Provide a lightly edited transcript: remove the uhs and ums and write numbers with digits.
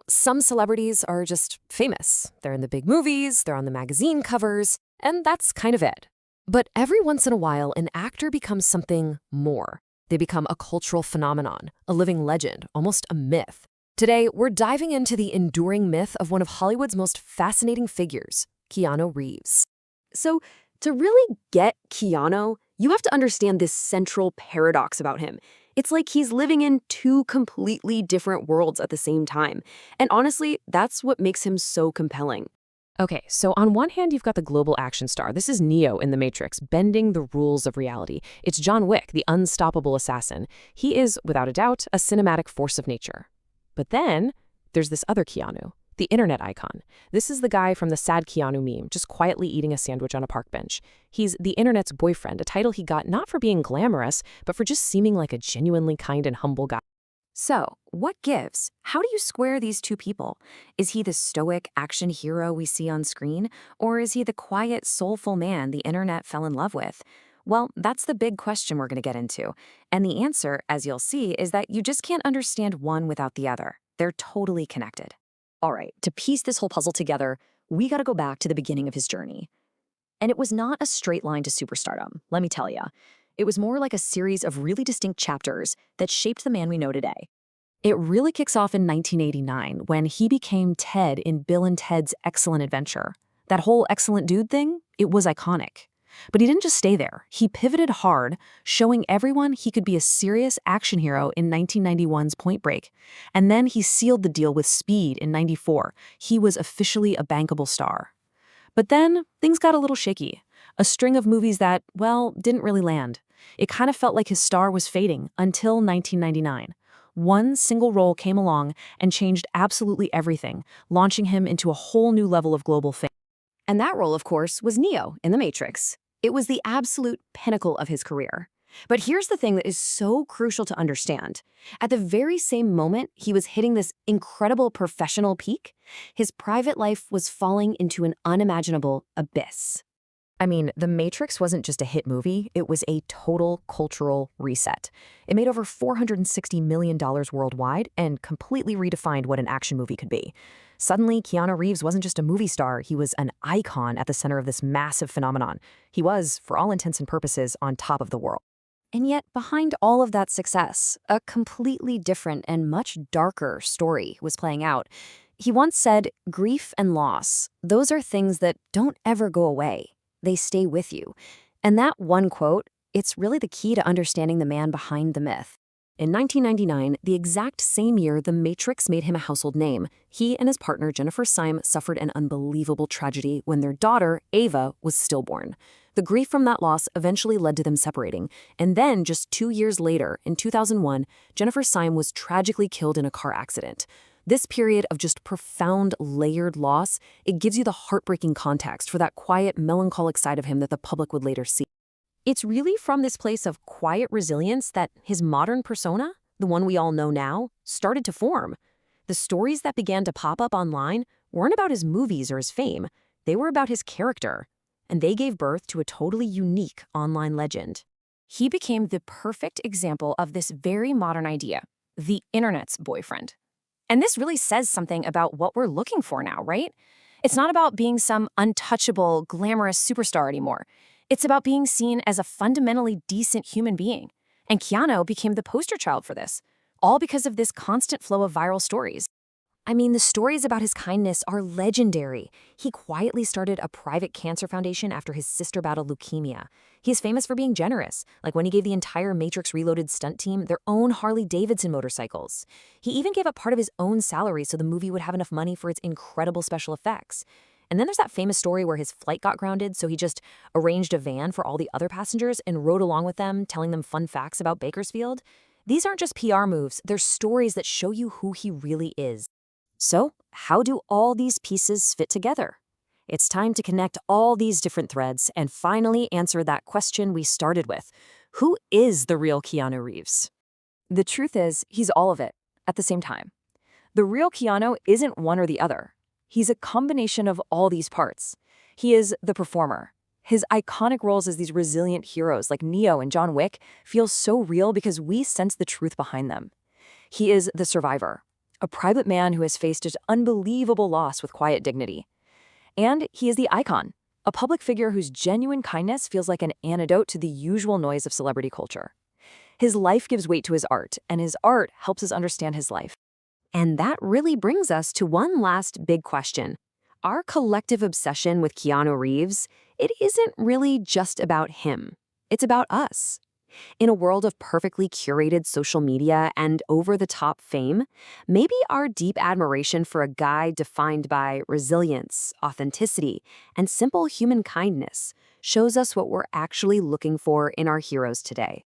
Some celebrities are just famous. They're in the big movies, they're on the magazine covers, and that's kind of it. But every once in a while, an actor becomes something more. They become a cultural phenomenon, a living legend, almost a myth. Today, we're diving into the enduring myth of one of Hollywood's most fascinating figures, Keanu Reeves. So, to really get Keanu, you have to understand this central paradox about him. It's like he's living in two completely different worlds at the same time. And honestly, that's what makes him so compelling. Okay, so on one hand, you've got the global action star. This is Neo in The Matrix, bending the rules of reality. It's John Wick, the unstoppable assassin. He is, without a doubt, a cinematic force of nature. But then, there's this other Keanu, the internet icon. This is the guy from the sad Keanu meme, just quietly eating a sandwich on a park bench. He's the internet's boyfriend, a title he got not for being glamorous, but for just seeming like a genuinely kind and humble guy. So, what gives? How do you square these two people? Is he the stoic action hero we see on screen, or is he the quiet, soulful man the internet fell in love with? Well, that's the big question we're going to get into. And the answer, as you'll see, is that you just can't understand one without the other. They're totally connected. All right, to piece this whole puzzle together, we got to go back to the beginning of his journey. And it was not a straight line to superstardom, let me tell you. It was more like a series of really distinct chapters that shaped the man we know today. It really kicks off in 1989 when he became Ted in Bill and Ted's Excellent Adventure. That whole excellent dude thing, it was iconic. But he didn't just stay there. He pivoted hard, showing everyone he could be a serious action hero in 1991's Point Break. And then he sealed the deal with Speed in 94. He was officially a bankable star. But then things got a little shaky. A string of movies that, well, didn't really land. It kind of felt like his star was fading until 1999. One single role came along and changed absolutely everything, launching him into a whole new level of global fame. And that role, of course, was Neo in The Matrix. It was the absolute pinnacle of his career. But here's the thing that is so crucial to understand. At the very same moment he was hitting this incredible professional peak, his private life was falling into an unimaginable abyss. I mean, The Matrix wasn't just a hit movie, it was a total cultural reset. It made over $460 million worldwide and completely redefined what an action movie could be. Suddenly, Keanu Reeves wasn't just a movie star, he was an icon at the center of this massive phenomenon. He was, for all intents and purposes, on top of the world. And yet, behind all of that success, a completely different and much darker story was playing out. He once said, "Grief and loss, those are things that don't ever go away. They stay with you." And that one quote, it's really the key to understanding the man behind the myth. In 1999, the exact same year The Matrix made him a household name, he and his partner Jennifer Syme suffered an unbelievable tragedy when their daughter, Ava, was stillborn. The grief from that loss eventually led to them separating, and then just 2 years later, in 2001, Jennifer Syme was tragically killed in a car accident. This period of just profound, layered loss, it gives you the heartbreaking context for that quiet, melancholic side of him that the public would later see. It's really from this place of quiet resilience that his modern persona, the one we all know now, started to form. The stories that began to pop up online weren't about his movies or his fame. They were about his character. And they gave birth to a totally unique online legend. He became the perfect example of this very modern idea, the internet's boyfriend. And this really says something about what we're looking for now, right? It's not about being some untouchable, glamorous superstar anymore. It's about being seen as a fundamentally decent human being. And Keanu became the poster child for this, all because of this constant flow of viral stories. I mean, the stories about his kindness are legendary. He quietly started a private cancer foundation after his sister battled leukemia. He's famous for being generous, like when he gave the entire Matrix Reloaded stunt team their own Harley-Davidson motorcycles. He even gave up part of his own salary so the movie would have enough money for its incredible special effects. And then there's that famous story where his flight got grounded, so he just arranged a van for all the other passengers and rode along with them, telling them fun facts about Bakersfield. These aren't just PR moves, they're stories that show you who he really is. So, how do all these pieces fit together? It's time to connect all these different threads and finally answer that question we started with. Who is the real Keanu Reeves? The truth is, he's all of it at the same time. The real Keanu isn't one or the other. He's a combination of all these parts. He is the performer. His iconic roles as these resilient heroes like Neo and John Wick feel so real because we sense the truth behind them. He is the survivor. a private man who has faced an unbelievable loss with quiet dignity. And he is the icon, a public figure whose genuine kindness feels like an antidote to the usual noise of celebrity culture. His life gives weight to his art, and his art helps us understand his life. And that really brings us to one last big question. Our collective obsession with Keanu Reeves, it isn't really just about him. It's about us. In a world of perfectly curated social media and over-the-top fame, maybe our deep admiration for a guy defined by resilience, authenticity, and simple human kindness shows us what we're actually looking for in our heroes today.